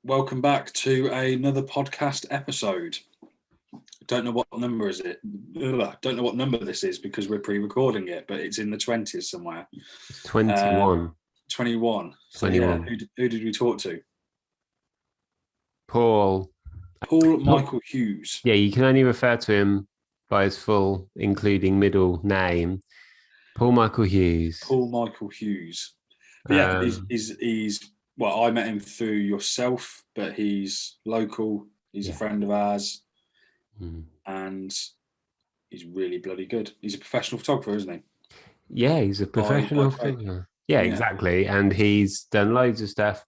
welcome back to another podcast episode. Don't know what number is it. Don't know what number this is because we're pre-recording it, but it's in the 20s somewhere. It's 21. 21. So 21. yeah, who did we talk to? Paul Michael Hughes. Yeah, you can only refer to him by his full, including middle name. Paul Michael Hughes. Paul Michael Hughes. But yeah, he's well, I met him through yourself, but he's local. He's a friend of ours. And he's really bloody good. He's a professional photographer, isn't he? Yeah, he's a professional photographer. Yeah, exactly. And he's done loads of stuff,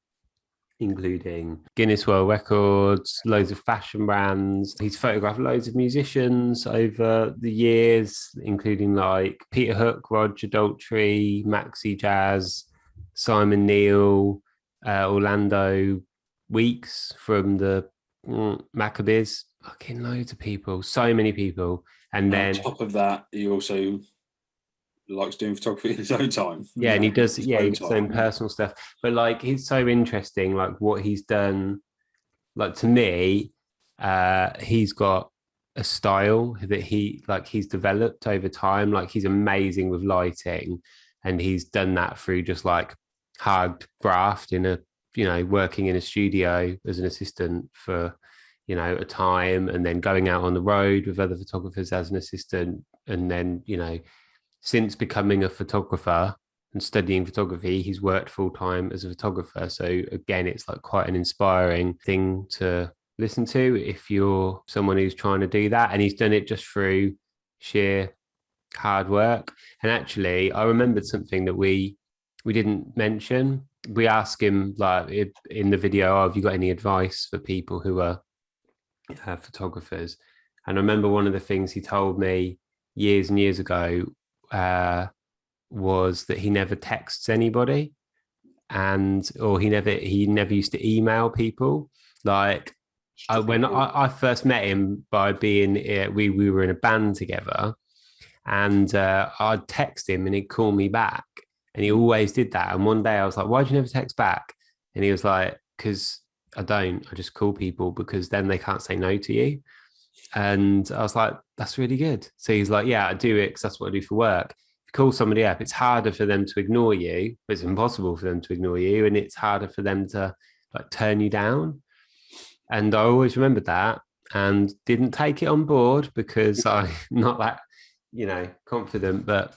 including Guinness World Records, loads of fashion brands. He's photographed loads of musicians over the years, including like Peter Hook, Roger Daltrey, Maxi Jazz, Simon Neil, Orlando Weeks from the Maccabees. Fucking loads of people, so many people. And then on top of that, he also likes doing photography in his own time. Yeah, and he does his own personal stuff. But like, he's so interesting, like what he's done. Like, to me, he's got a style that he's developed over time. Like, he's amazing with lighting, and he's done that through just like hard graft working in a studio as an assistant for a time, and then going out on the road with other photographers as an assistant, and then since becoming a photographer and studying photography, he's worked full-time as a photographer. So again, it's like quite an inspiring thing to listen to if you're someone who's trying to do that. And he's done it just through sheer hard work. And actually, I remembered something that we didn't mention. We asked him, like, in the video, have you got any advice for people who are photographers? And I remember one of the things he told me years and years ago was that he never texts anybody, or he never used to email people. Like, when I first met him by being we were in a band together, and I'd text him and he'd call me back, and he always did that. And one day I was like, why'd you never text back? And he was like, because I just call people because then they can't say no to you. And I was like, that's really good. So he's like, yeah, I do it because that's what I do for work. If you call somebody up, it's harder for them to ignore you, but it's impossible for them to ignore you. And it's harder for them to like turn you down. And I always remembered that and didn't take it on board because I'm not that, confident. But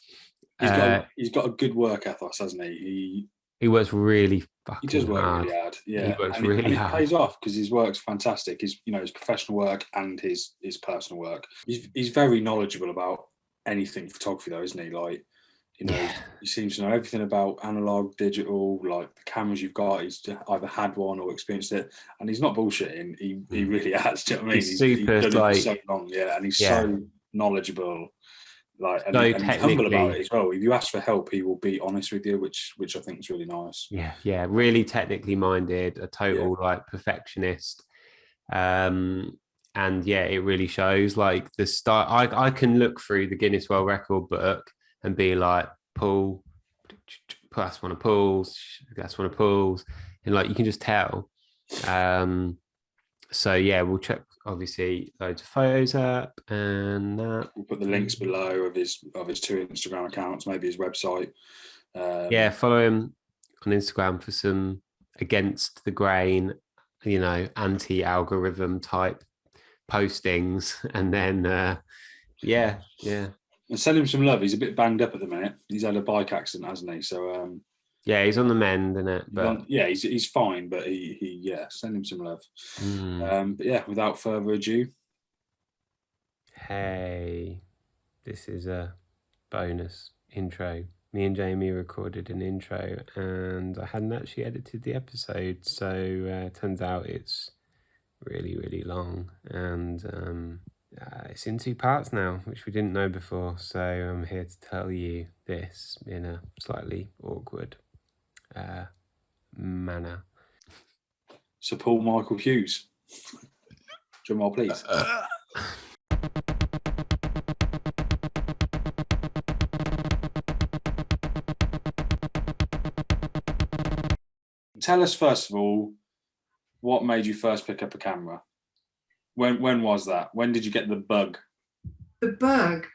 he's got a good work ethos, hasn't he? He works really fucking hard. He does work really hard. Yeah, he works really hard. It pays off because his work's fantastic. His professional work and his personal work. He's very knowledgeable about anything photography, though, isn't he? Like, he seems to know everything about analog, digital, like the cameras you've got. He's either had one or experienced it, and he's not bullshitting. He really has. Do you know what I mean? He's super, he's done it for so long, and he's so knowledgeable. Like, and he's humble about it as well. If you ask for help, he will be honest with you, which I think is really nice. Yeah, really technically minded, a total like perfectionist. And it really shows. Like, the start, I can look through the Guinness World Record book and be like, Paul, that's one of Paul's, that's one of Paul's, and like you can just tell. So yeah, we'll check obviously loads of photos up, and we'll put the links below of his two Instagram accounts, maybe his website. Follow him on Instagram for some against the grain, anti-algorithm type postings, and then and send him some love. He's a bit banged up at the minute. He's had a bike accident, hasn't he? So he's on the mend, isn't it? But he's fine, but he send him some love. But yeah, without further ado, hey, this is a bonus intro. Me and Jamie recorded an intro, and I hadn't actually edited the episode, so it turns out it's really, really long, and it's in 2 parts now, which we didn't know before. So I'm here to tell you this in a slightly awkward manner. So Paul Michael Hughes, drum roll, please. Tell us first of all what made you first pick up a camera? When was that? When did you get the bug? The bug?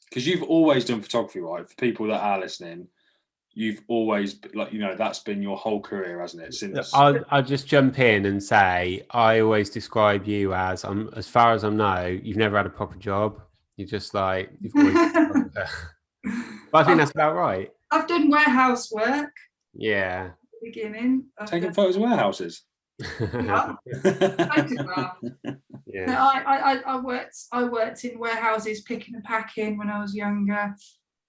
Because you've always done photography, right? For people that are listening, you've always, like, you know, that's been your whole career, hasn't it? Since I'll just jump in and say, I always describe you as far as I know, you've never had a proper job. You're just like, you've always. But I think that's about right. I've done warehouse work. Yeah. At the beginning. Taking photos of warehouses. Yeah. Photograph. Yeah. No, I worked in warehouses picking and packing when I was younger.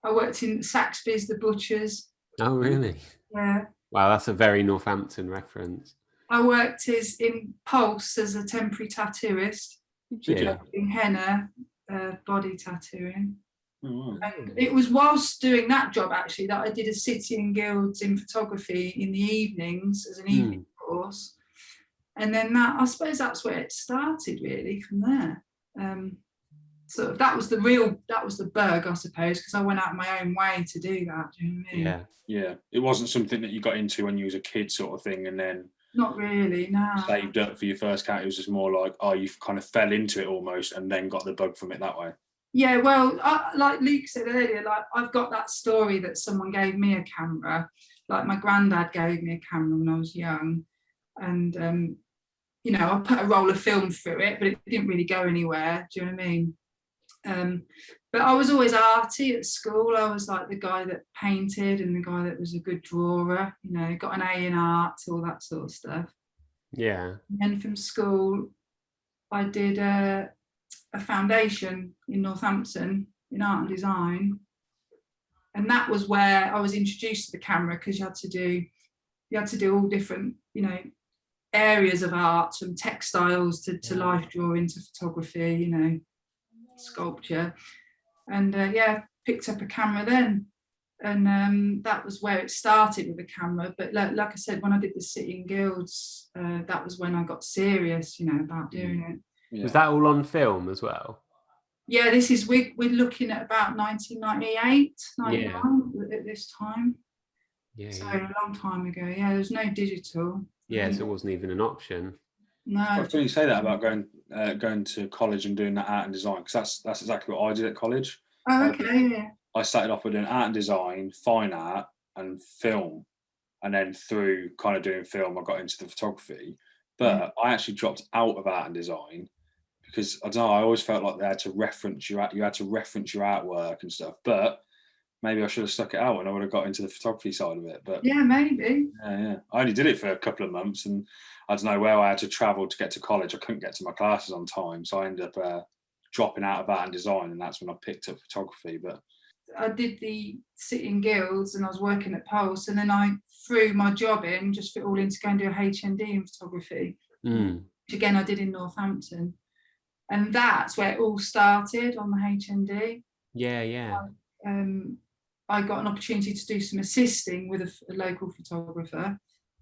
I worked in Saxby's, the butchers. Oh, really? Yeah. Wow, that's a very Northampton reference. I worked in Pulse as a temporary tattooist. Yeah. In henna, body tattooing. Oh, wow. And it was whilst doing that job actually that I did a city and guilds in photography in the evenings as an evening course. And then I suppose that's where it started really from there. So that was the bug, I suppose, because I went out of my own way to do that. Do you know what I mean? Yeah. Yeah. It wasn't something that you got into when you was a kid, sort of thing, and then Not really, no. saved up for your first cat. It was just more like, oh, you kind of fell into it almost, and then got the bug from it that way. Yeah, well, like Luke said earlier, like I've got that story that someone gave me a camera. Like my granddad gave me a camera when I was young, and you know, I put a roll of film through it, but it didn't really go anywhere. Do you know what I mean? But I was always arty at school. I was like the guy that painted and the guy that was a good drawer, you know, got an A in art, all that sort of stuff. Yeah. And then from school, I did a foundation in Northampton in art and design. And that was where I was introduced to the camera, because you had to do all different, you know, areas of art, from textiles to life drawing to photography, you know, sculpture. And picked up a camera then, and that was where it started with the camera. But like I said, when I did the City and Guilds, that was when I got serious, you know, about doing it. Yeah. Was that all on film as well? Yeah, this is we're looking at about 1998, 99 at this time. Yeah, so a long time ago. Yeah, there was no digital. Yeah, so it wasn't even an option. No. I was going to say that about going to college and doing that art and design, because that's exactly what I did at college. Oh, okay. Yeah. I started off with doing art and design, fine art, and film, and then through kind of doing film, I got into the photography. But I actually dropped out of art and design because I don't know. I always felt like they had to reference you had to reference your artwork and stuff. But maybe I should have stuck it out and I would have got into the photography side of it. But yeah, maybe. Yeah. I only did it for a couple of months, and I don't know where I had to travel to get to college. I couldn't get to my classes on time, so I ended up dropping out of art and design, and that's when I picked up photography. But I did the City and Guilds and I was working at Pulse, and then I threw my job in, just fit all in to go and do a HND in photography, which again I did in Northampton. And that's where it all started, on the HND. Yeah. I got an opportunity to do some assisting with a local photographer.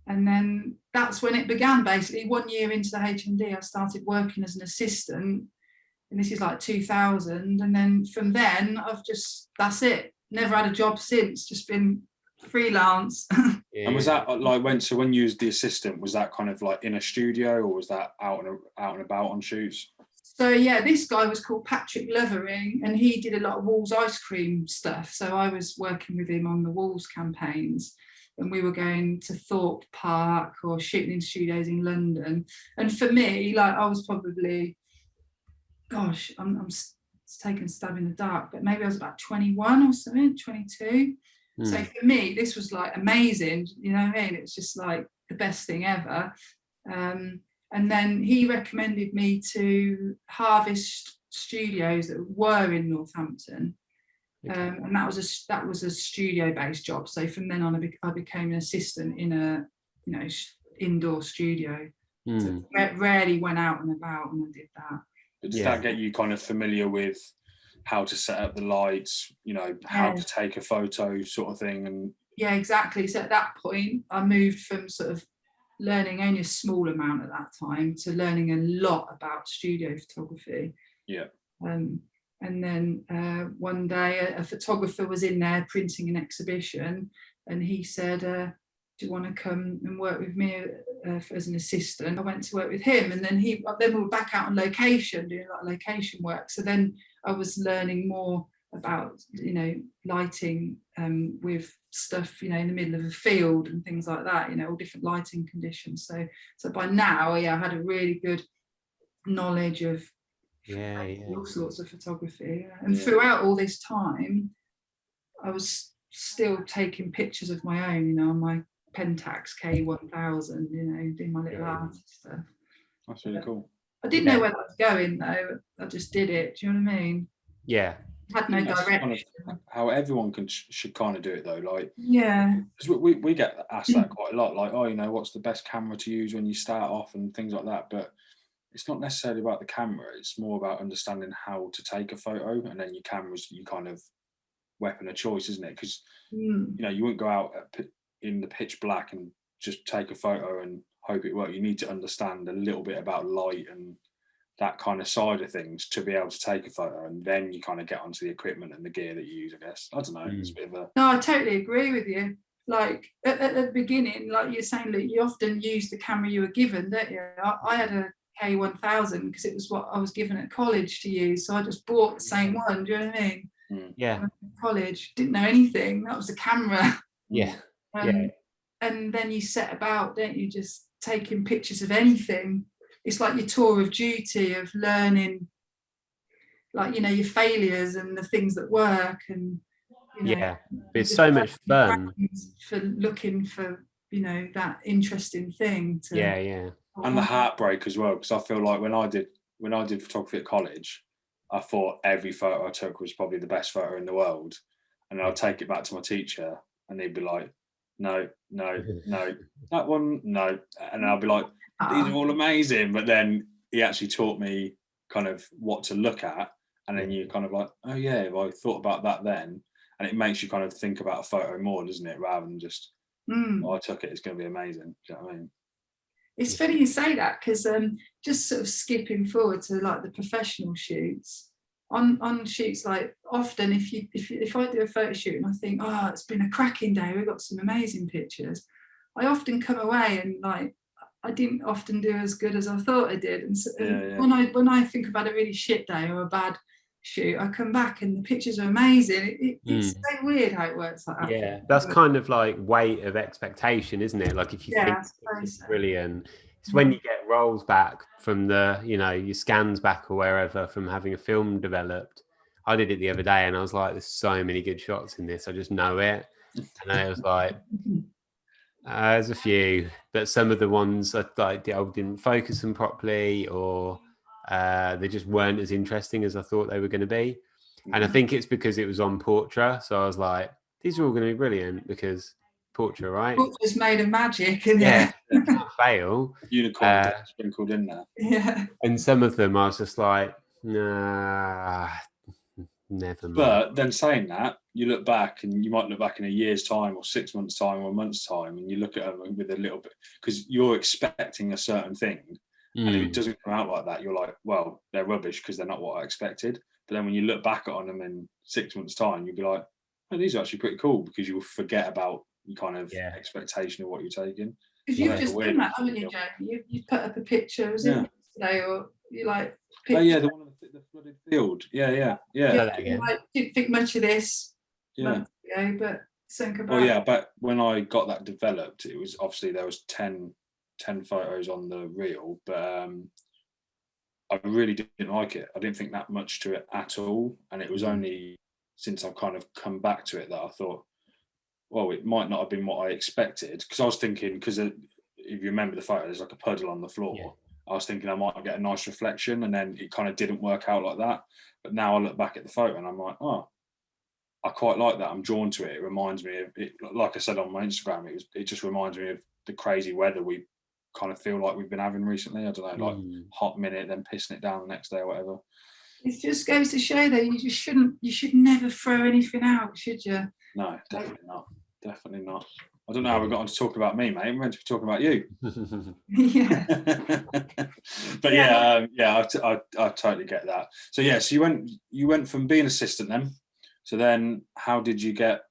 And then that's when it began, basically. 1 year into the HND, I started working as an assistant. And this is like 2000. And then from then, that's it. Never had a job since, just been freelance. And was that like when you was the assistant, was that kind of like in a studio, or was that out and about on shoots? So yeah, this guy was called Patrick Levering, and he did a lot of Walls ice cream stuff. So I was working with him on the Walls campaigns, and we were going to Thorpe Park or shooting in studios in London. And for me, like, I was probably, gosh, I'm taking a stab in the dark, but maybe I was about 21 or something, 22. So for me, this was like amazing, you know what I mean? It's just like the best thing ever. And then he recommended me to Harvest Studios that were in Northampton. And that was a studio-based job. So from then on, I became an assistant in a, you know, indoor studio. So rarely went out and about when I did that. But did that get you kind of familiar with how to set up the lights, you know, how to take a photo, sort of thing? And yeah, exactly. So at that point, I moved from sort of learning only a small amount at that time to learning a lot about studio photography. Yeah. And then one day a photographer was in there printing an exhibition, and he said, do you want to come and work with me as an assistant? I went to work with him, and then we were back out on location doing like location work. So then I was learning more about, you know, lighting with stuff, you know, in the middle of a field and things like that, you know, all different lighting conditions. So by now, yeah, I had a really good knowledge of all sorts of photography. And throughout all this time, I was still taking pictures of my own, you know, on my Pentax K1000, you know, doing my little art stuff. That's really cool. I didn't know where that was going though. I just did it. Do you know what I mean? Yeah. Had no direction. Kind of how everyone should kind of do it though. Like, because we get asked that quite a lot. Like, oh, you know, what's the best camera to use when you start off and things like that. But it's not necessarily about the camera. It's more about understanding how to take a photo, and then your camera's you kind of weapon of choice, isn't it? Because you know, you wouldn't go out in the pitch black and just take a photo and hope it works. You need to understand a little bit about light and that kind of side of things to be able to take a photo, and then you kind of get onto the equipment and the gear that you use, I guess. I don't know. It's a bit of a... No, I totally agree with you. Like at the beginning, like you're saying, Luke, you often use the camera you were given, don't you? I had a K1000 because it was what I was given at college to use, so I just bought the same one. Do you know what I mean? Yeah. College, didn't know anything. That was the camera. Yeah. And then you set about, don't you, just taking pictures of anything. It's like your tour of duty of learning, like, you know, your failures and the things that work, and you know, it's so much fun for looking for, you know, that interesting thing to and the heartbreak as well, because I feel like when I did photography at college, I thought every photo I took was probably the best photo in the world, and I'd take it back to my teacher and he'd be like, no, that one, no, and I'll be like, these are all amazing. But then he actually taught me kind of what to look at, and then you're kind of like, oh yeah, if I thought about that then, and it makes you kind of think about a photo more, doesn't it, rather than just oh, I took it, it's going to be amazing. Do you know what I mean? It's funny you say that, because just sort of skipping forward to like the professional shoots, on shoots, like often if I do a photo shoot and I think, oh, it's been a cracking day, we've got some amazing pictures, I often come away and like I didn't often do as good as I thought I did. And, so, when I think about a really shit day or a bad shoot, I come back and the pictures are amazing. It's so weird how it works like that. Yeah, that's kind of like weight of expectation, isn't it? Like if you think it's brilliant, it's when you get rolls back from the, you know, your scans back or wherever from having a film developed. I did it the other day and I was like, there's so many good shots in this, I just know it. And I was like, there's a few, but some of the ones I didn't focus them properly, or they just weren't as interesting as I thought they were going to be. And I think it's because it was on Portra, so I was like, these are all going to be brilliant because Portra, right? Portra's made of magic, and it can't fail. Unicorn sprinkled in there. Yeah. And some of them I was just like, nah, never mind. But then saying that, you look back, and you might look back in a year's time or 6 months' time or a month's time, and you look at them with a little bit, because you're expecting a certain thing, and if it doesn't come out like that, you're like, well, they're rubbish because they're not what I expected. But then when you look back on them in 6 months' time, you'll be like, oh, these are actually pretty cool, because you will forget about your kind of expectation of what you're taking. Because you've just done that, haven't you, Joe? You put up a picture, was it yesterday, or you like... Picture. Oh yeah, the one of the flooded field. Yeah. You like, didn't think much of this months ago, but think about. Oh yeah, but when I got that developed, it was obviously there was 10 photos on the reel, but I really didn't like it. I didn't think that much to it at all, and it was only since I've kind of come back to it that I thought, well, it might not have been what I expected, because I was thinking, because if you remember the photo, there's like a puddle on the floor. Yeah. I was thinking I might get a nice reflection, and then it kind of didn't work out like that. But now I look back at the photo and I'm like, oh, I quite like that. I'm drawn to it. It reminds me of it, like I said on my Instagram, it just reminds me of the crazy weather we kind of feel like we've been having recently. I don't know, like hot minute, then pissing it down the next day or whatever. It just goes to show that you should never throw anything out, should you? No, definitely not. I don't know how we got on to talk about me, mate. We're meant to be talking about you. Yeah. But I totally get that. So yeah, so you went from being assistant then. So then how did you get,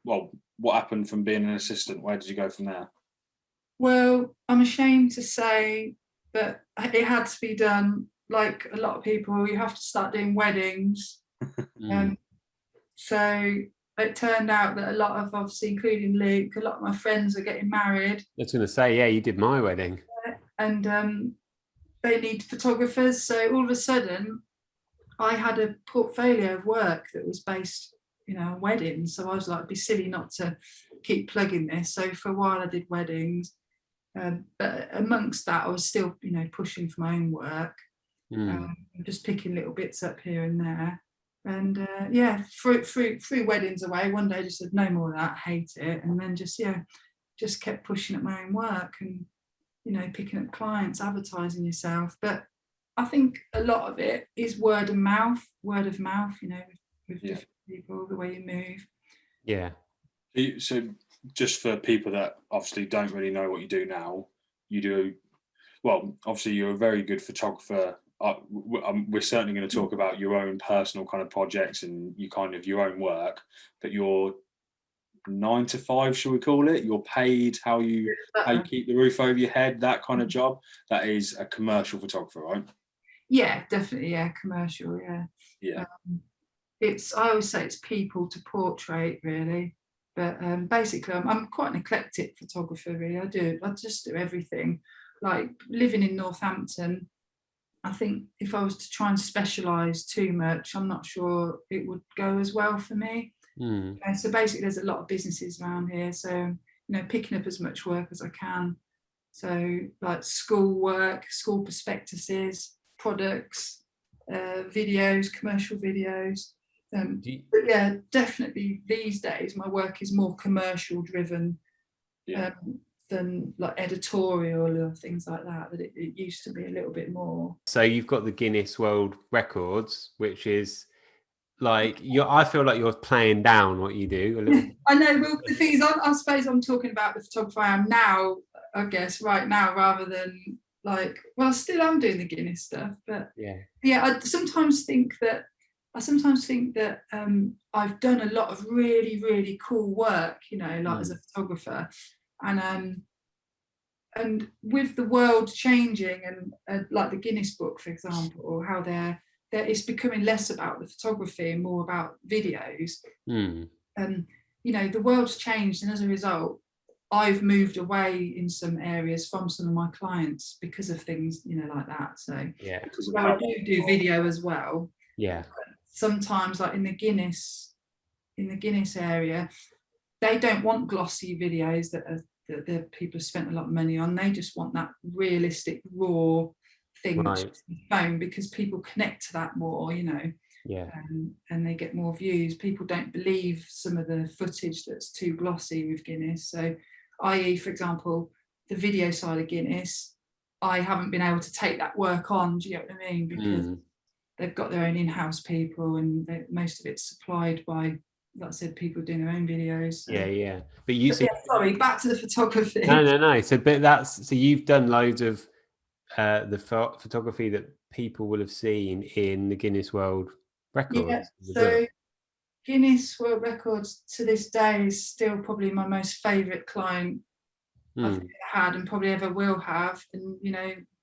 well, what happened from being an assistant? Where did you go from there? Well, I'm ashamed to say that it had to be done. Like a lot of people, you have to start doing weddings. So it turned out that a lot of, obviously, including Luke, a lot of my friends are getting married. I was going to say, yeah, you did my wedding. And they need photographers. So all of a sudden, I had a portfolio of work that was based, on weddings. So I was like, it'd be silly not to keep plugging this. So for a while, I did weddings. But amongst that, I was still, pushing for my own work. Just picking little bits up here and there. And through weddings away, one day I just said, no more of that, hate it. And then just kept pushing at my own work and, picking up clients, advertising yourself. But I think a lot of it is word of mouth, with different people, the way you move. Yeah. So just for people that obviously don't really know what you do now, obviously you're a very good photographer. We're certainly going to talk about your own personal kind of projects and your own work, but you're 9 to 5, shall we call it? You're paid how you keep the roof over your head, that kind of job. That is a commercial photographer, right? Yeah, definitely. Yeah, commercial. Yeah. I always say it's people to portrait, really. But basically, I'm quite an eclectic photographer, really. I just do everything. Like living in Northampton, I think if I was to try and specialise too much, I'm not sure it would go as well for me. So basically, there's a lot of businesses around here. So, picking up as much work as I can. So like school work, school prospectuses, products, videos, commercial videos. But yeah, definitely these days my work is more commercial driven than like editorial or things like that. But it used to be a little bit more. So you've got the Guinness World Records, which is like I feel like you're playing down what you do a little. I know. Well, the thing is, I suppose I'm talking about the photographer I am now. I guess right now, rather than like, well, I still am doing the Guinness stuff, but I sometimes think that I've done a lot of really, really cool work, as a photographer, and with the world changing and like the Guinness book, for example, how it's becoming less about the photography and more about videos. The world's changed, and as a result, I've moved away in some areas from some of my clients because of things, like that. So I do video as well. Yeah. Sometimes, like in the Guinness area, they don't want glossy videos that the people have spent a lot of money on. They just want that realistic, raw thing on the phone, because people connect to that more, and they get more views. People don't believe some of the footage that's too glossy with Guinness. So, i.e., for example, the video side of Guinness, I haven't been able to take that work on. Do you get what I mean? Because they've got their own in-house people, and most of it's supplied by, like I said, people doing their own videos. So. But sorry, back to the photography. No. So you've done loads of the photography that people will have seen in the Guinness World Records. Yeah, so Guinness World Records to this day is still probably my most favourite client I've ever had and probably ever will have. And,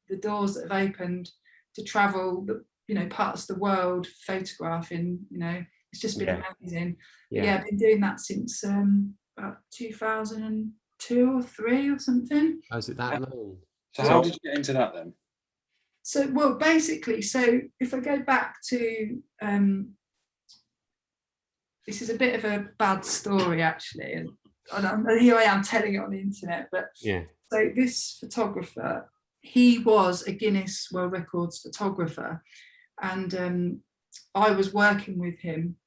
the doors that have opened to travel, parts of the world photographing, it's just been amazing. I've been doing that since about 2002 or 3 or something. Oh, is it that long? So how did you get into that then? So, well, basically, if I go back to, this is a bit of a bad story actually, and here I am telling it on the internet, but so this photographer, he was a Guinness World Records photographer, and I was working with him,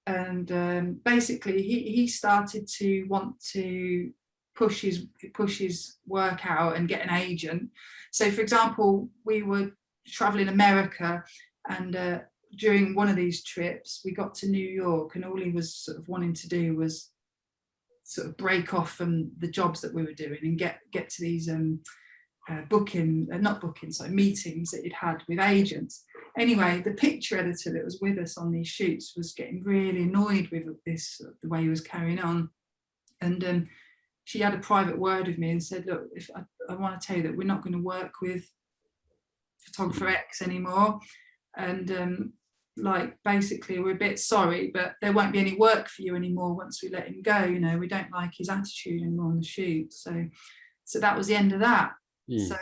and basically he started to want to push his work out and get an agent. So, for example, we were traveling America, and during one of these trips, we got to New York, and all he was sort of wanting to do was sort of break off from the jobs that we were doing and get to these meetings that he'd had with agents. Anyway, the picture editor that was with us on these shoots was getting really annoyed with this, the way he was carrying on. And she had a private word with me and said, look, if I want to tell you that we're not going to work with photographer X anymore, and like basically we're a bit sorry, but there won't be any work for you anymore once we let him go. You know, we don't like his attitude anymore on the shoot. So that was the end of that. So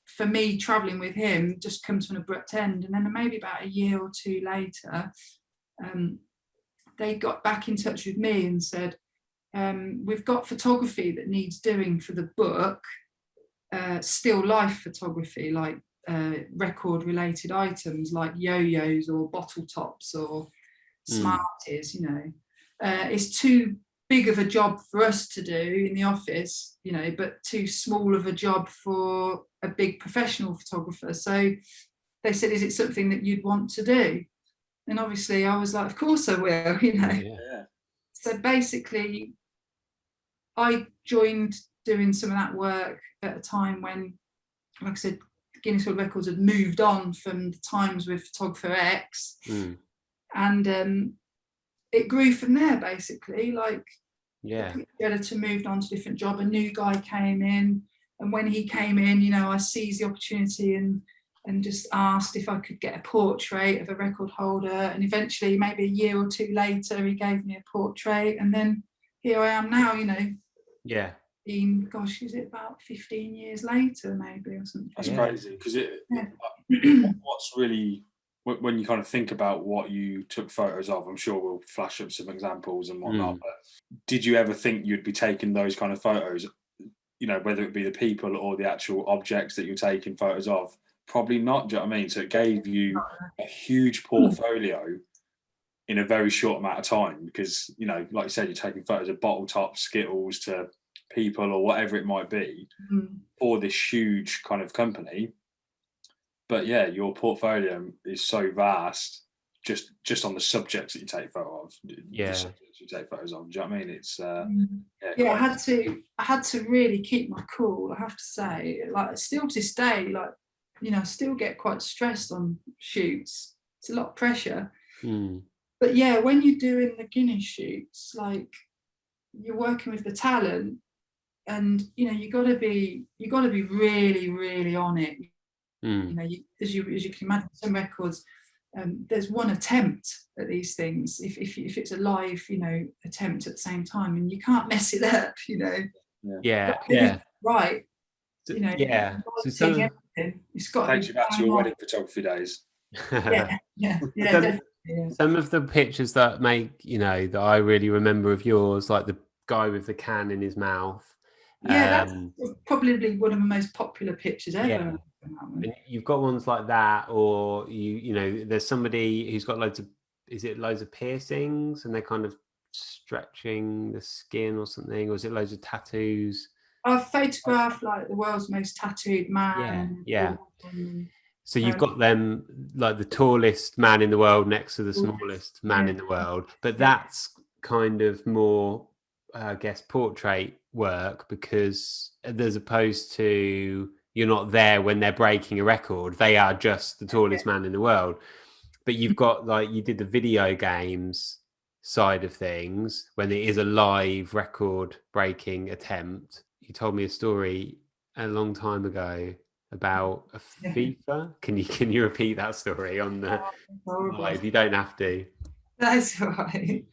for me, traveling with him just come to an abrupt end. And then maybe about a year or two later, they got back in touch with me and said, we've got photography that needs doing for the book, still life photography, like record related items like yo-yos or bottle tops or Smarties, you know. It's too big of a job for us to do in the office, you know, but too small of a job for a big professional photographer. So they said, is it something that you'd want to do? And obviously I was like, of course I will, you know. Yeah. So basically I joined doing some of that work at a time when, like I said, Guinness World Records had moved on from the times with photographer X, and it grew from there. Basically, like the editor moved on to a different job, a new guy came in, and when he came in, you know, I seized the opportunity and just asked if I could get a portrait of a record holder, and eventually, maybe a year or two later, he gave me a portrait, and then here I am now, you know. Yeah. Gosh, is it about 15 years later, maybe, or something? That's crazy, because what's really, when you kind of think about what you took photos of, I'm sure we'll flash up some examples and whatnot, but did you ever think you'd be taking those kind of photos, you know, whether it be the people or the actual objects that you're taking photos of? Probably not, do you know what I mean? So it gave you a huge portfolio in a very short amount of time, because, you know, like you said, you're taking photos of bottle tops, Skittles, to people or whatever it might be for this huge kind of company. But yeah, your portfolio is so vast just on the subjects that you take photos of. The subjects you take photos of. Do you know what I mean? It's I had to really keep my cool, I have to say. Like, still to this day, like, you know, I still get quite stressed on shoots. It's a lot of pressure. But yeah, when you're doing the Guinness shoots, like, you're working with the talent, and you know, you got to be really, really on it. You know, as you can imagine, some records, there's one attempt at these things. If it's a live, you know, attempt at the same time, and you can't mess it up. You know. Right. You know. So it's got to takes you back to your wedding photography days. Definitely. Some of the pictures that that I really remember of yours, like the guy with the can in his mouth. That's probably one of the most popular pictures ever. And you've got ones like that, or you know, there's somebody who's got loads of piercings, and they're kind of stretching the skin or something, or is it loads of tattoos? I've photographed like the world's most tattooed man. So you've got them, like the tallest man in the world next to the smallest man in the world, but that's kind of more, I guess, portrait work, because as opposed to, you're not there when they're breaking a record, they are just the tallest man in the world. But you've got, like, you did the video games side of things when it is a live record breaking attempt. You told me a story a long time ago about a FIFA. Can you repeat that story on the live? You don't have to. That's all right.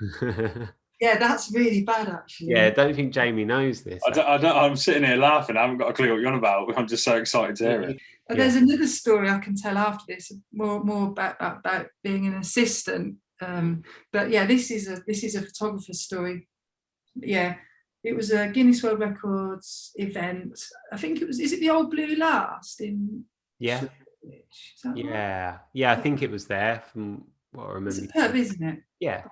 Yeah, that's really bad, actually. Yeah, I don't think Jamie knows this. I'm sitting here laughing. I haven't got a clue what you're on about. I'm just so excited to hear it. But there's another story I can tell after this, more about being an assistant. But yeah, this is a photographer's story. Yeah, it was a Guinness World Records event. I think it was. Is it the Old Blue Last in? Yeah. Right? Yeah. I think it was there from what I remember. It's a pub, isn't it? Yeah.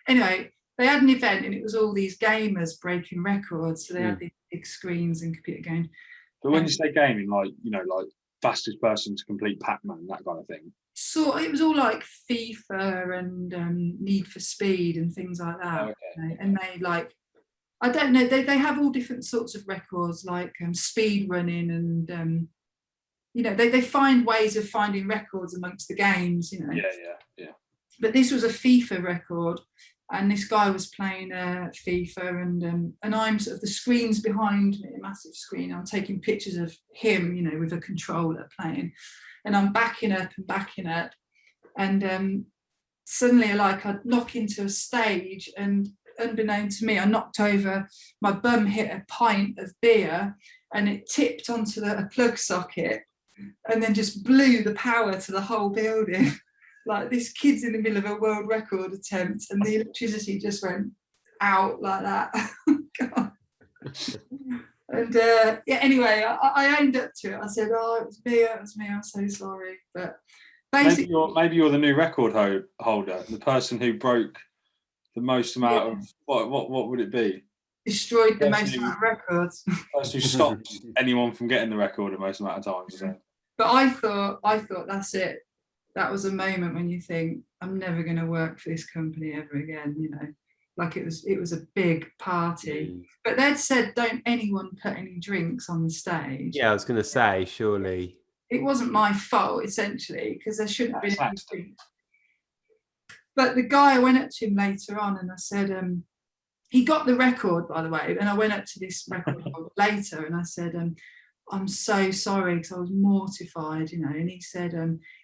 Anyway, they had an event, and it was all these gamers breaking records. So they had these big screens and computer games. But when you say gaming, like, you know, like fastest person to complete Pac-Man, that kind of thing. So it was all like FIFA and Need for Speed and things like that. Okay. You know? And they, like, I don't know, they have all different sorts of records, like speed running, and you know, they find ways of finding records amongst the games, you know. Yeah. But this was a FIFA record, and this guy was playing FIFA, and I'm sort of, the screen's behind me, a massive screen. I'm taking pictures of him, you know, with a controller playing, and I'm backing up, and suddenly, like, I'd knock into a stage, and unbeknown to me, I knocked over, my bum hit a pint of beer, and it tipped onto a plug socket, and then just blew the power to the whole building. Like, this kid's in the middle of a world record attempt, and the electricity just went out like that. God. And yeah, anyway, I owned up to it. I said, "Oh, it was me. I'm so sorry." But basically, maybe you're the new record holder, the person who broke the most amount of what would it be? Destroyed the most amount of records. Person who stopped anyone from getting the record the most amount of times. So. But I thought that's it. That was a moment when you think, I'm never going to work for this company ever again, you know. Like, it was a big party. But they'd said, don't anyone put any drinks on the stage. Yeah, I was going to say, surely. It wasn't my fault, essentially, because there shouldn't have been any drinks. But the guy, I went up to him later on, and I said, he got the record, by the way, and I went up to this record later, and I said, I'm so sorry, because I was mortified, you know. And he said,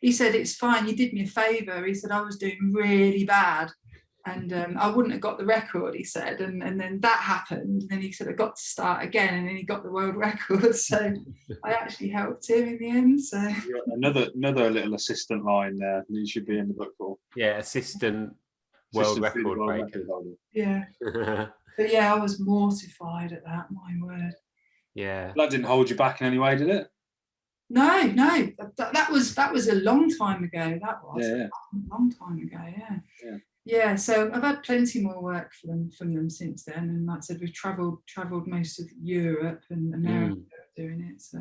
it's fine, you did me a favour. He said, I was doing really bad, and I wouldn't have got the record, he said. And then that happened, and then he said, I got to start again, and then he got the world record. So I actually helped him in the end. So another little assistant line there you should be in the book for. Yeah, assistant world record breaker. Yeah. But yeah, I was mortified at that, my word. Yeah. That didn't hold you back in any way, did it? No. That was a long time ago. That was a long time ago. Yeah. So I've had plenty more work from them since then, and like I said, we've travelled most of Europe and America doing it. So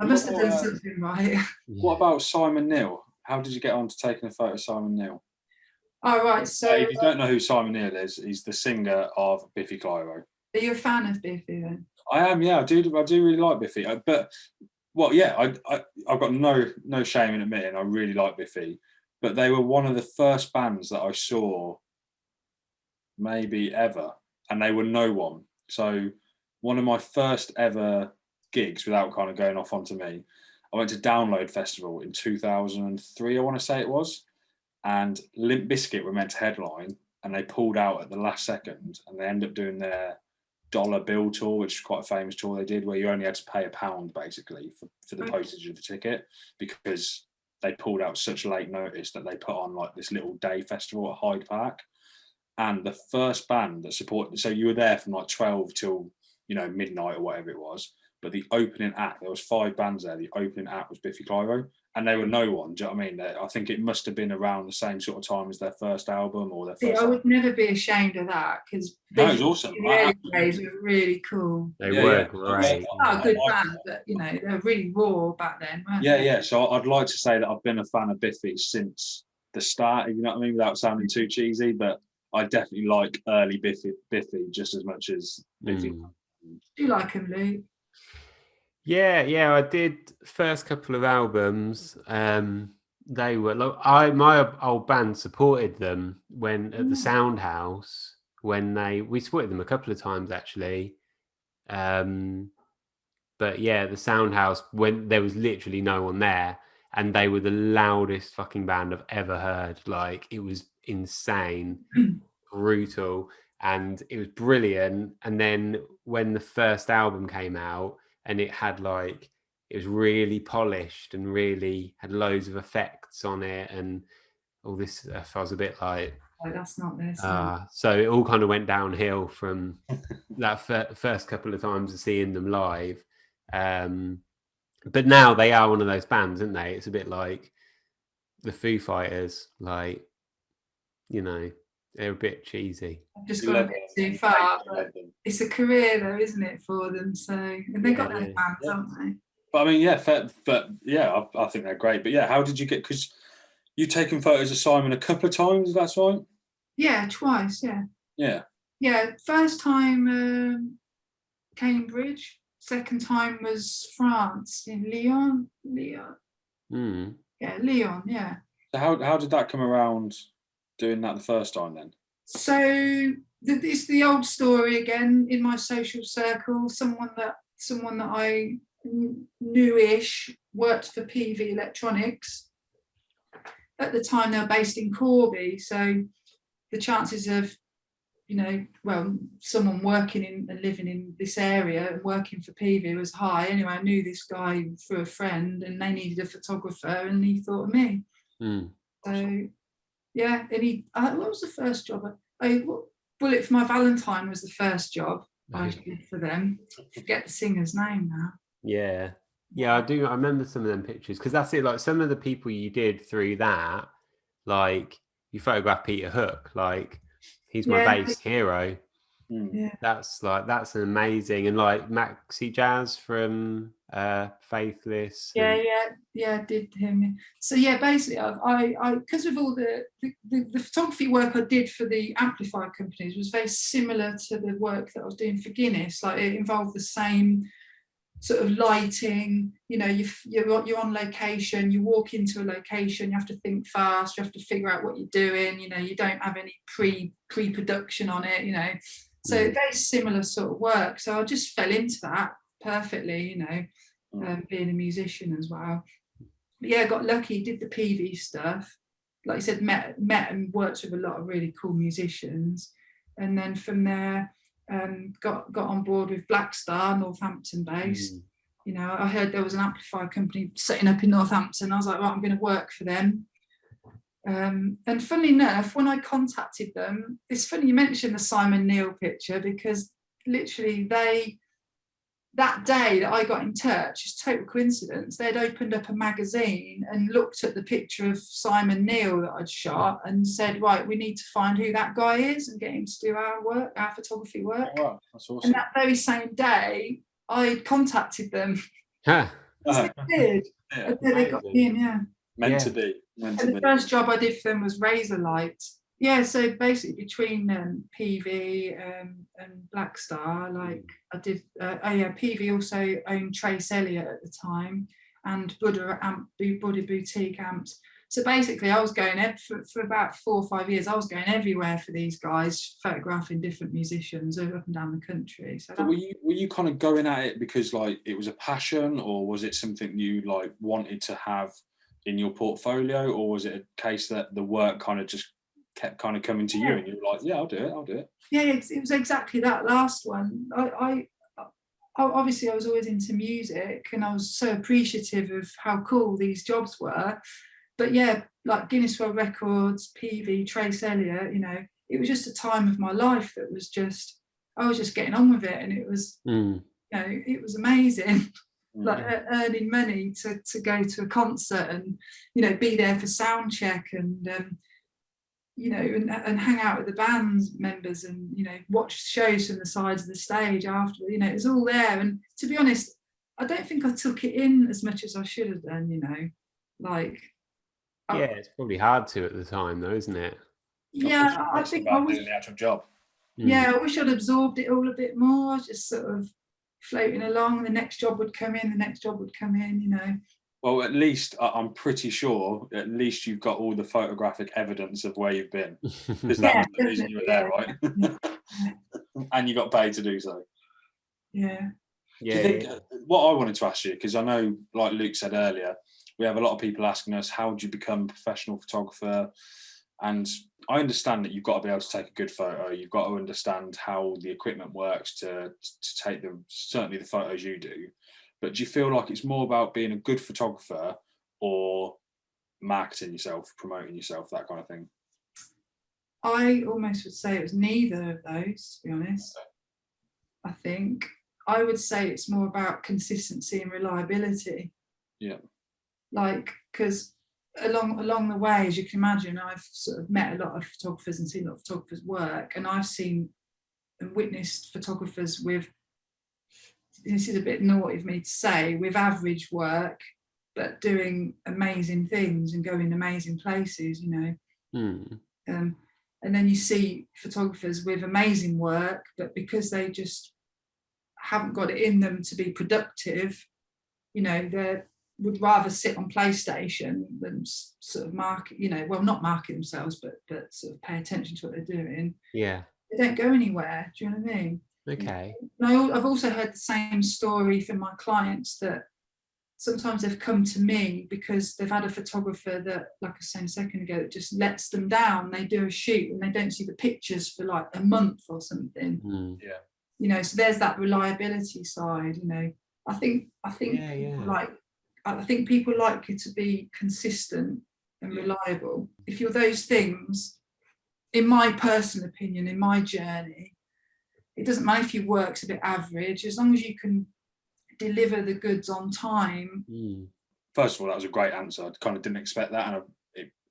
I must have done something right. What about Simon Neil? How did you get on to taking a photo of Simon Neil? Oh, right. So if you don't know who Simon Neil is, he's the singer of Biffy Clyro. Are you a fan of Biffy then? I am, yeah. I do really like Biffy. But well, yeah, I've got no shame in admitting I really like Biffy. But they were one of the first bands that I saw maybe ever, and they were no one. So one of my first ever gigs, without kind of going off onto me, I went to Download Festival in 2003, I want to say it was, and Limp Bizkit were meant to headline, and they pulled out at the last second, and they ended up doing their dollar bill tour, which is quite a famous tour they did, where you only had to pay £1 basically for the postage of the ticket, because they pulled out such late notice that they put on like this little day festival at Hyde Park. And the first band that supported, so you were there from like 12 till, you know, midnight or whatever it was. But the opening act, there was 5 bands there. The opening act was Biffy Clyro, and they were no one. Do you know what I mean? I think it must have been around the same sort of time as their first album or their first. I would never be ashamed of that, because no, it was awesome. The early days were really cool. They were great. Not a good band, but you know, they were really raw back then, weren't they? Yeah. So I'd like to say that I've been a fan of Biffy since the start. You know what I mean? Without sounding too cheesy, but I definitely like early Biffy just as much as Biffy. Do you like him, Luke? Yeah, I did first couple of albums. They were my old band supported them when at the Sound House when we supported them a couple of times actually. But yeah, the Sound House, when there was literally no one there, and they were the loudest fucking band I've ever heard. Like, it was insane, brutal, and it was brilliant. And then when the first album came out, and it was really polished and really had loads of effects on it and all this stuff, I was a bit like, oh, that's not this. So it all kind of went downhill from that first couple of times of seeing them live. But now they are one of those bands, aren't they? It's a bit like the Foo Fighters, like, you know, they're a bit cheesy. I've just gone a bit too far, but it's a career though, isn't it, for them? So, and they've got their fans, haven't they? But I mean, yeah, but yeah, I think they're great. But yeah, how did you get? Because you've taken photos of Simon a couple of times, that's right? Yeah, twice. Yeah. First time Cambridge. Second time was France, in Lyon. Yeah, Lyon. Yeah. So how did that come around? Doing that the first time then? So it's the old story again in my social circle. Someone that I knew-ish worked for PV Electronics. At the time, they were based in Corby, so the chances of, someone working and living in this area and working for PV was high. Anyway, I knew this guy through a friend, and they needed a photographer, and he thought of me. So, yeah, and what was the first job? Bullet for My Valentine was the first job I did for them. I forget the singer's name now. Yeah, I do. I remember some of them pictures, because that's it. Like, some of the people you did through that, like, you photographed Peter Hook, like, he's my bass hero. Yeah, that's an amazing, and like Maxi Jazz from Faithless. I did him. So yeah, basically, I because of all the photography work I did for the amplifier companies was very similar to the work that I was doing for Guinness. Like, it involved the same sort of lighting. You're on location, you walk into a location, you have to think fast, you have to figure out what you're doing. You don't have any pre-production on it. So very similar sort of work. So I just fell into that perfectly. Being a musician as well. But yeah, I got lucky, did the PV stuff. Like I said, met and worked with a lot of really cool musicians, and then from there got on board with Black Star, Northampton based. I heard there was an amplifier company setting up in Northampton. I was like, right, I'm going to work for them. And funnily enough, when I contacted them, it's funny you mentioned the Simon Neil picture, because literally that day that I got in touch, it's total coincidence, they'd opened up a magazine and looked at the picture of Simon Neil that I'd shot and said, right, we need to find who that guy is and get him to do our photography work. Oh, wow, that's awesome. And that very same day, I contacted them. Huh. They did. Yeah. They got me in, yeah. Meant to be. The first job I did for them was Razorlight. Yeah, so basically between PV and Black Star, like I did. PV also owned Trace Elliott at the time, and Buddha Boutique Amps. So basically, I was going for about 4 or 5 years. I was going everywhere for these guys, photographing different musicians up and down the country. So were you kind of going at it because like it was a passion, or was it something you like wanted to have in your portfolio, or was it a case that the work kind of just kept kind of coming to you and you were like, yeah, I'll do it? Yeah, it was exactly that last one. I obviously I was always into music, and I was so appreciative of how cool these jobs were. But yeah, like Guinness World Records, PV, Trace Elliott, it was just a time of my life that was just, I was just getting on with it, and it was, it was amazing. Like earning money to go to a concert and, be there for sound check and, and hang out with the band's members and, watch shows from the sides of the stage after, it was all there. And to be honest, I don't think I took it in as much as I should have done, like. Yeah, it's probably hard to at the time though, isn't it? Yeah, I think I was doing the actual job. Yeah, I wish I'd absorbed it all a bit more, just sort of floating along. The next job would come in, Well, at least I'm pretty sure at least you've got all the photographic evidence of where you've been, because that was the reason you were there, right? And you got paid to do so. Yeah. Do you think, what I wanted to ask you, because I know, like Luke said earlier, we have a lot of people asking us, how do you become a professional photographer? And I understand that you've got to be able to take a good photo. You've got to understand how the equipment works to take certainly the photos you do. But do you feel like it's more about being a good photographer or marketing yourself, promoting yourself, that kind of thing? I almost would say it was neither of those, to be honest. I think I would say it's more about consistency and reliability. Yeah. Like, because along the way, as you can imagine, I've sort of met a lot of photographers and seen a lot of photographers work, and I've seen and witnessed photographers with, this is a bit naughty of me to say, with average work, but doing amazing things and going amazing places, and then you see photographers with amazing work, but because they just haven't got it in them to be productive, they're would rather sit on PlayStation than sort of market, not market themselves, but sort of pay attention to what they're doing. Yeah. They don't go anywhere. Do you know what I mean? Okay. And I've also heard the same story from my clients, that sometimes they've come to me because they've had a photographer that, like I was saying a second ago, that just lets them down. They do a shoot and they don't see the pictures for like a month or something. Yeah. So there's that reliability side. I think I think people like you to be consistent and reliable. If you're those things, in my personal opinion, in my journey, it doesn't matter if your work's a bit average, as long as you can deliver the goods on time. First of all, that was a great answer. I kind of didn't expect that, and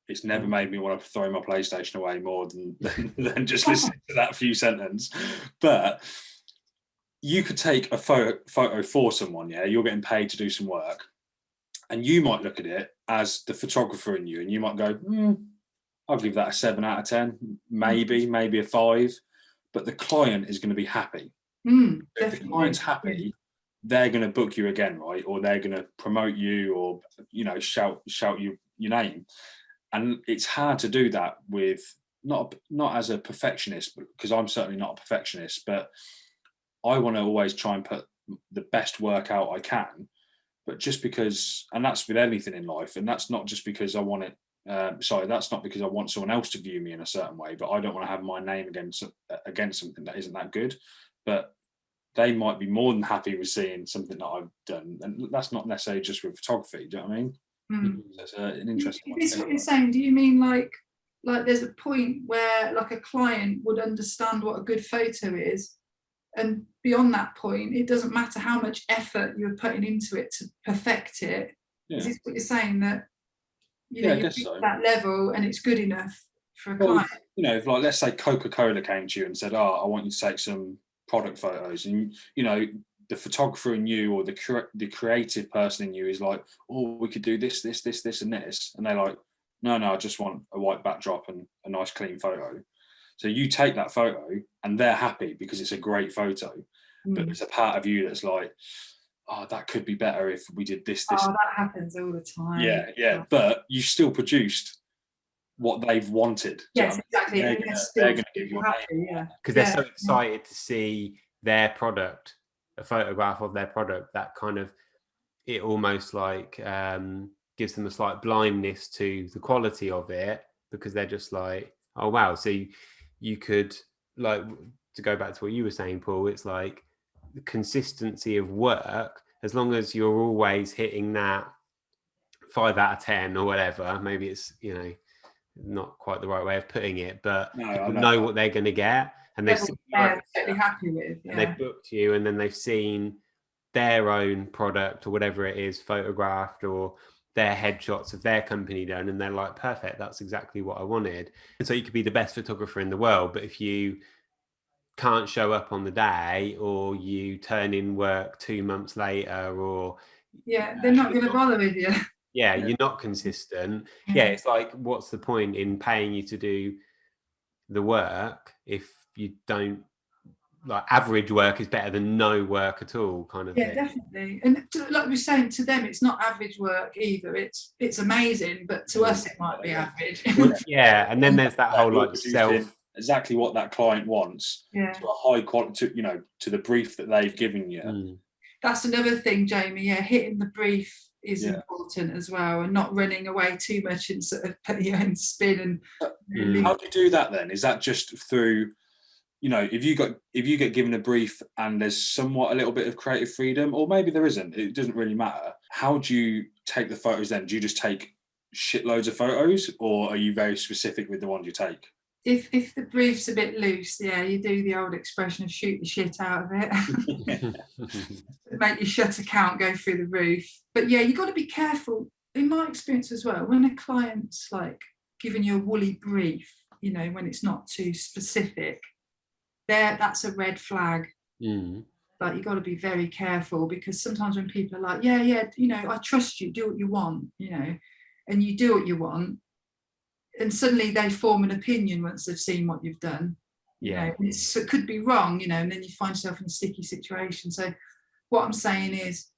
it's never made me want to throw my PlayStation away more than just listening to that few sentences. But you could take a photo for someone, you're getting paid to do some work, and you might look at it as the photographer in you, and you might go, I'll give that a 7 out of 10, maybe a 5, but the client is going to be happy. If the client's happy, they're going to book you again, right? Or they're going to promote you, or shout your name. And it's hard to do that with not as a perfectionist, because I'm certainly not a perfectionist, but I want to always try and put the best work out I can. But just because, and that's with anything in life, and that's not just because I want it. That's not because I want someone else to view me in a certain way, but I don't want to have my name against something that isn't that good. But they might be more than happy with seeing something that I've done, and that's not necessarily just with photography. Do you know what I mean? That's an interesting one. Is this what you're saying? Do you mean like there's a point where like a client would understand what a good photo is, and beyond that point, it doesn't matter how much effort you're putting into it to perfect it? Is this what you're saying, that you reach that level and it's good enough for a client? If like, let's say Coca-Cola came to you and said, I want you to take some product photos, and the photographer in you, or the creative person in you, is like, we could do this and this, and they're like, no, I just want a white backdrop and a nice clean photo. So you take that photo and they're happy because it's a great photo, but there's a part of you that's like, that could be better if we did this. That happens all the time. Yeah. But you still produced what they've wanted. Yes, exactly. They're going to give you happy, because they're so excited to see their product, a photograph of their product. That kind of, it almost like gives them a slight blindness to the quality of it, because they're just like, oh wow. So you could, like, to go back to what you were saying, Paul, it's like the consistency of work, as long as you're always hitting that 5 out of 10 or whatever. Maybe it's not quite the right way of putting it, but people know what they're going to get, and they're totally happy with. And they've booked you, and then they've seen their own product or whatever it is photographed, or their headshots of their company done, and they're like, perfect, that's exactly what I wanted. And so you could be the best photographer in the world, but if you can't show up on the day, or you turn in work 2 months later, or they're not going to bother with you. You're not consistent. It's like, what's the point in paying you to do the work if you don't, like, average work is better than no work at all, kind of thing. Definitely. And like we were saying, to them it's not average work either. It's amazing, but to us it might be average. And then there's that whole like exactly what that client wants, to a high quality, to the brief that they've given you. That's another thing, Jamie. Hitting the brief is important as well, and not running away too much and sort of putting your own spin. And how do you do that then? Is that just through, if you get given a brief and there's somewhat a little bit of creative freedom, or maybe there isn't, it doesn't really matter, how do you take the photos then? Do you just take shitloads of photos, or are you very specific with the ones you take? If the brief's a bit loose, you do the old expression of shoot the shit out of it. Make your shutter count go through the roof. But you've got to be careful. In my experience as well, when a client's like giving you a woolly brief, when it's not too specific, that's a red flag. But you've got to be very careful, because sometimes when people are like, I trust you, do what you want, and you do what you want, and suddenly they form an opinion once they've seen what you've done. It could be wrong, and then you find yourself in a sticky situation. So what I'm saying is,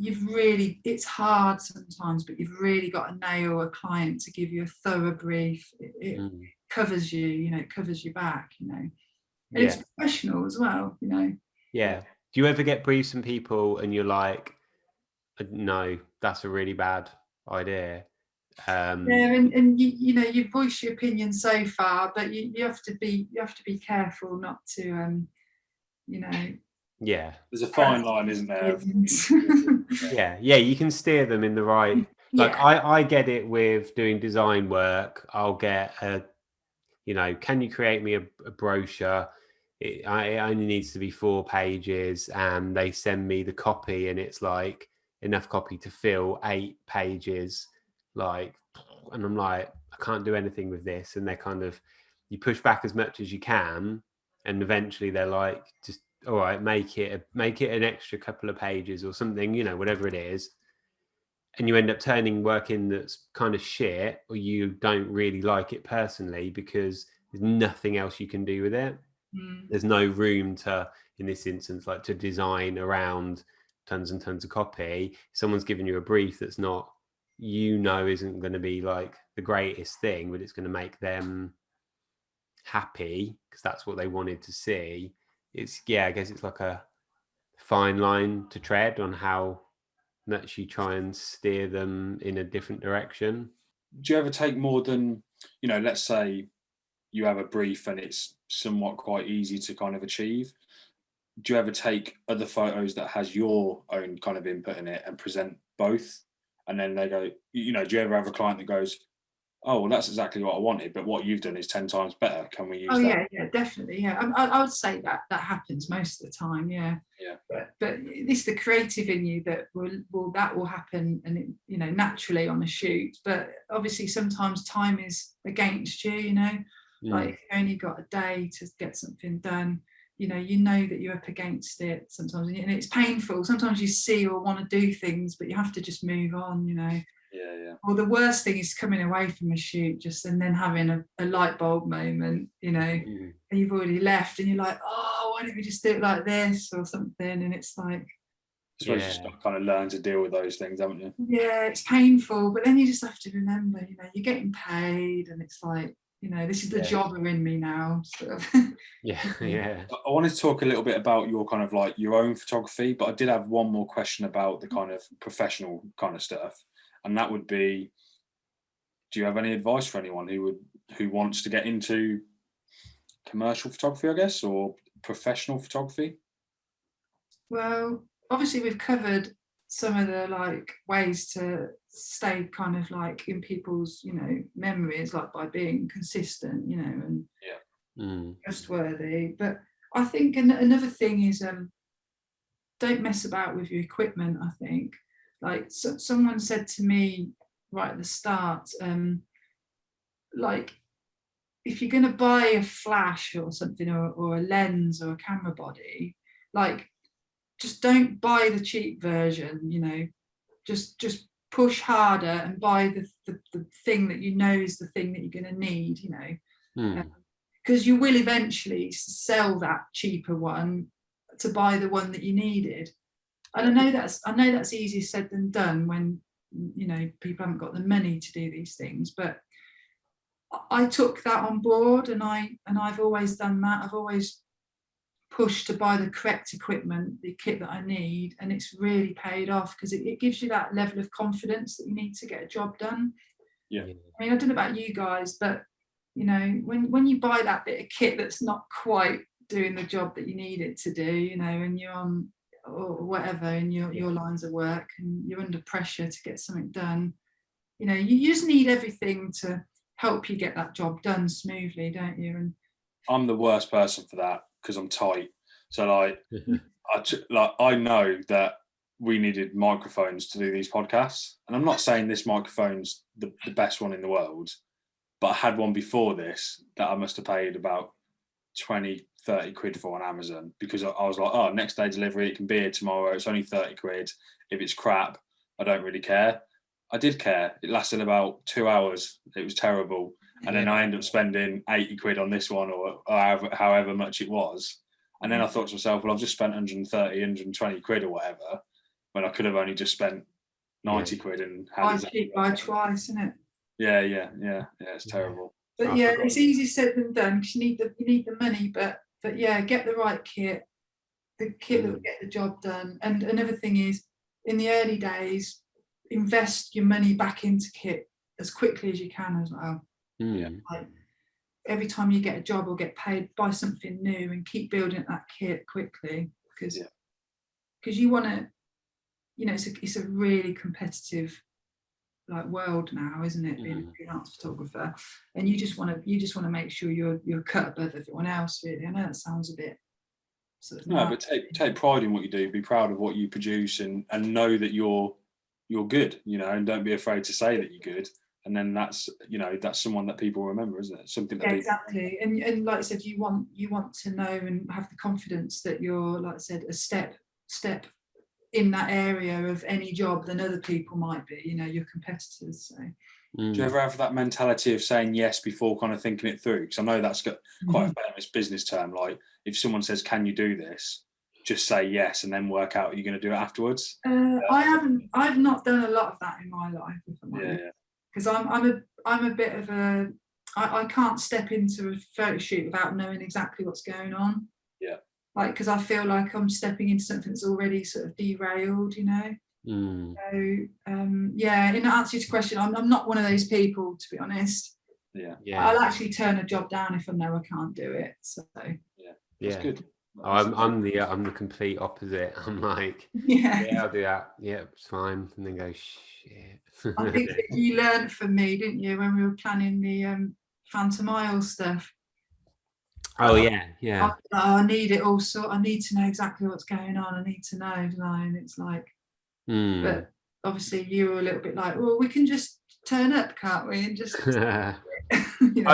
it's hard sometimes, but you've really got to nail a client to give you a thorough brief. It covers you, it covers your back, and it's professional as well, Yeah. Do you ever get briefs from people and you're like, no, that's a really bad idea? And you voice your opinion so far, but you have to be careful not to there's a fine line, isn't there? yeah, you can steer them in the right, like I get it with doing design work. I'll get can you create me a brochure? It only needs to be 4 pages, and they send me the copy, and it's like enough copy to fill 8 pages, and I'm like, I can't do anything with this. And they're kind of, you push back as much as you can, and eventually they're like, just all right, make it an extra couple of pages or something, whatever it is. And you end up turning work in that's kind of shit, or you don't really like it personally because there's nothing else you can do with it. There's no room to, in this instance, like to design around tons and tons of copy. Someone's given you a brief that's not, isn't going to be like the greatest thing, but it's going to make them happy because that's what they wanted to see. I guess it's like a fine line to tread on how much you try and steer them in a different direction. Do you ever take more than, let's say you have a brief and it's somewhat quite easy to kind of achieve? Do you ever take other photos that has your own kind of input in it and present both? And then they go, do you ever have a client that goes, oh, well, that's exactly what I wanted, but what you've done is 10 times better. Can we use that? Yeah, definitely. Yeah, I would say that happens most of the time. Yeah. But it's the creative in you that will happen, and naturally on a shoot. But obviously, sometimes time is against you. Like if you only got a day to get something done. You know that you're up against it sometimes, and it's painful. Sometimes you see or want to do things, but you have to just move on. Yeah. Or the worst thing is coming away from a shoot and then having a light bulb moment, and you've already left, and you're like, oh, why don't we just do it like this or something? And it's like, I suppose you just got to kind of learn to deal with those things, haven't you? Yeah, it's painful, but then you just have to remember, you're getting paid, and it's like, this is the jobber in me now. Sort of. Yeah. I wanted to talk a little bit about your kind of like your own photography, but I did have one more question about the kind of professional kind of stuff. And that would be, do you have any advice for anyone who wants to get into commercial photography, I guess, or professional photography? Well, obviously we've covered some of the ways to stay kind of like in people's, memories, like by being consistent, and trustworthy. But I think another thing is don't mess about with your equipment. I think someone said to me right at the start, if you're going to buy a flash or something, or a lens or a camera body, just don't buy the cheap version. Just push harder and buy the thing that is the thing that you're going to need. Because you will eventually sell that cheaper one to buy the one that you needed. And I know that's easier said than done when people haven't got the money to do these things. But I took that on board, and I've always done that. I've always pushed to buy the correct equipment, the kit that I need, and it's really paid off because it gives you that level of confidence that you need to get a job done. Yeah. I mean, I don't know about you guys, but when you buy that bit of kit that's not quite doing the job that you need it to do, and you're on or whatever in your lines of work, and you're under pressure to get something done, you just need everything to help you get that job done smoothly, don't you? And I'm the worst person for that because I'm tight. So I know that we needed microphones to do these podcasts, and I'm not saying this microphone's the best one in the world, but I had one before this that I must have paid about 20-30 quid for on Amazon, because I was like, oh, next day delivery, it can be here tomorrow, it's only 30 quid. If it's crap, I don't really care. I did care. It lasted about 2 hours. It was terrible. And then I ended up spending 80 quid on this one, or however much it was. And then I thought to myself, well, I've just spent 130, 120 quid or whatever. when I could have only just spent 90 quid and had cheap buy twice, isn't it? Yeah, it's terrible. But yeah, it's easier said than done because you need the money, but yeah, get the right kit, the kit that will get the job done. And another thing is, in the early days, invest your money back into kit as quickly as you can as well. Like, every time you get a job or get paid, buy something new and keep building that kit quickly, because you want to, it's a really competitive like world now, isn't it, being a freelance photographer, and you just want to make sure you're cut above everyone else, really. I know that sounds a bit sort of but take pride in what you do, be proud of what you produce, and know that you're good, and don't be afraid to say that you're good. And then that's someone that people remember, isn't it? Something that exactly. And like I said, you want to know and have the confidence that you're, like I said, a step in that area of any job than other people might be, your competitors. So do you ever have that mentality of saying yes before kind of thinking it through? Because I know that's got quite a famous business term, like if someone says, can you do this, just say yes and then work out you're going to do it afterwards. I've not done a lot of that in my life, because I'm a bit of I can't step into a photo shoot without knowing exactly what's going on. Like, because I feel like I'm stepping into something that's already sort of derailed, So, in answer to your question, I'm not one of those people, to be honest. I'll actually turn a job down if I know I can't do it. So that's good. I'm the complete opposite. I'm like, I'll do that. Yeah, it's fine. And then go, shit. I think that you learned from me, didn't you, when we were planning the Phantom Isle stuff? Oh yeah. I need it all. So I need to know exactly what's going on. I need to know, and it's like, but obviously you were a little bit like, well, we can just turn up, can't we? And just, I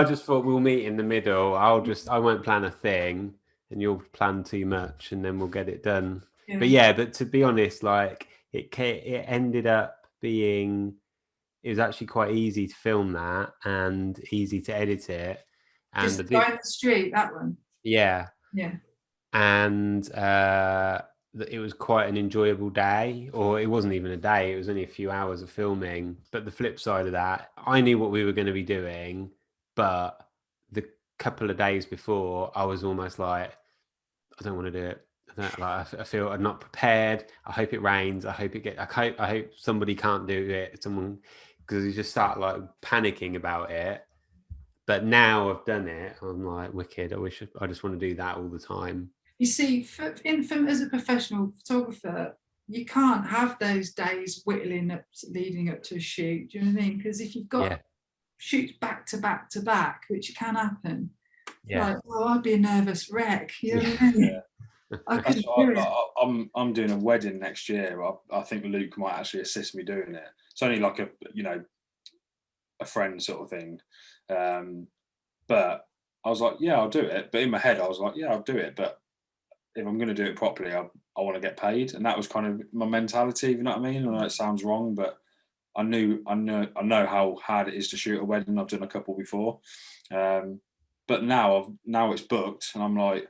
just thought we'll meet in the middle. I won't plan a thing, and you'll plan too much, and then we'll get it done. But to be honest, like it ended up being, it was actually quite easy to film that and easy to edit it. And just going the street, that one. And it was quite an enjoyable day, or it wasn't even a day, it was only a few hours of filming. But the flip side of that, I knew what we were going to be doing, but the couple of days before I was almost like, I don't want to do it. I feel I'm not prepared. I hope it rains. I hope somebody can't do it. Because you just start like panicking about it. But now I've done it, I'm like, wicked. I just want to do that all the time. You see, as a professional photographer, you can't have those days whittling up, leading up to a shoot. Do you know what I mean? Because if you've got shoots back to back to back, which can happen, I'd be a nervous wreck. You know what I mean? I couldn't do it. I'm doing a wedding next year. I think Luke might actually assist me doing it. It's only like a friend sort of thing. But I was like, I'll do it. But in my head, I was like, I'll do it. But if I'm going to do it properly, I want to get paid. And that was kind of my mentality. You know what I mean? I know it sounds wrong, but I know how hard it is to shoot a wedding. I've done a couple before. But now it's booked, and I'm like,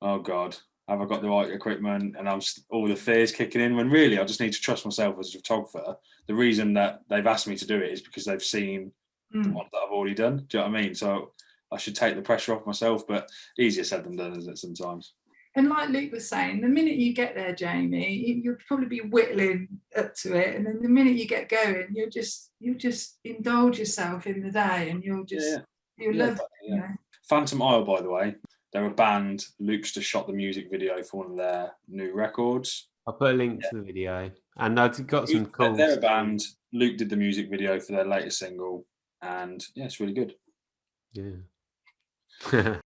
oh God, have I got the right equipment? And all the fears kicking in, when really I just need to trust myself as a photographer. The reason that they've asked me to do it is because they've seen the ones that I've already done. Do you know what I mean? So I should take the pressure off myself, but easier said than done, isn't it, sometimes? And like Luke was saying, the minute you get there, Jamie, you'll probably be whittling up to it, and then the minute you get going, you'll just indulge yourself in the day, and you'll love it. Phantom Isle, by the way, they're a band. Luke's just shot the music video for one of their new records. I'll put a link to the video, and I've got some cool. They're a band. Luke did the music video for their latest single, and it's really good. Yeah.